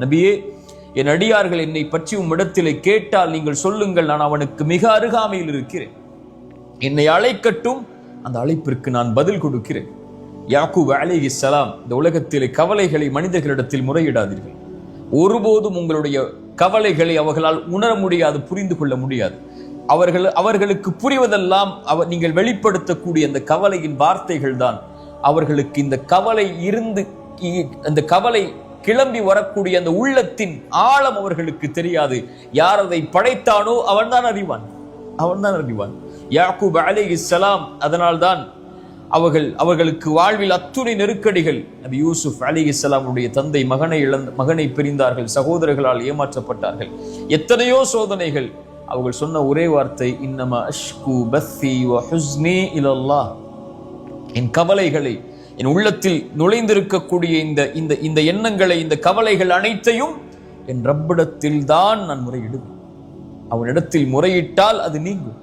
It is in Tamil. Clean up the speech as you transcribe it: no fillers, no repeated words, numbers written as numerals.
நபியே, என் அடியார்கள் என்னை பற்றி உம்மிடத்திலே கேட்டால் நீங்கள் சொல்லுங்கள், நான் அவனுக்கு மிக அருகாமையில் இருக்கிறேன். என்னை அழைக்கட்டும், அந்த அழைப்பிற்கு நான் பதில் கொடுக்கிறேன். யாக்கூப் அலைஹிஸ்ஸலாம், இந்த உலகத்திலே கவலைகளை மனிதர்களிடத்தில் முறையிடாதீர்கள். ஒருபோதும் உங்களுடைய கவலைகளை அவர்களால் உணர முடியாது, புரிந்து கொள்ள முடியாது. அவர்களுக்கு புரிவதெல்லாம் நீங்கள் வெளிப்படுத்தக்கூடிய அந்த கவலையின் வார்த்தைகள் தான். அவர்களுக்கு இந்த கவலை இருந்து, அந்த கவலை கிளம்பி வரக்கூடிய அந்த உள்ளத்தின் ஆழம் அவர்களுக்கு தெரியாது. யார் அதை படைத்தானோ அவன்தான் அறிவான். யாக்கூப் அலைஹிஸ்ஸலாம், அதனால்தான் அவர்களுக்கு வாழ்வில் அத்துணை நெருக்கடிகள். நபி யூசுப் அலைஹிஸ்ஸலாமுடைய தந்தை மகனை பிரிந்தார்கள், சகோதரர்களால் ஏமாற்றப்பட்டார்கள், எத்தனையோ சோதனைகள். அவர்கள் சொன்ன ஒரே வார்த்தை, இன்னமா அஷ்கு பஸ்ஸி வ ஹுஸ்னி இலல்லாஹ். என் கவலைகளை, என் உள்ளத்தில் நுழைந்திருக்கக்கூடிய இந்த எண்ணங்களை, இந்த கவலைகள் அனைத்தையும் என் ரப்பிடத்தில் தான் நான் முறையிடுவேன். அவனிடத்தில் முறையிட்டால் அது நீங்கும்.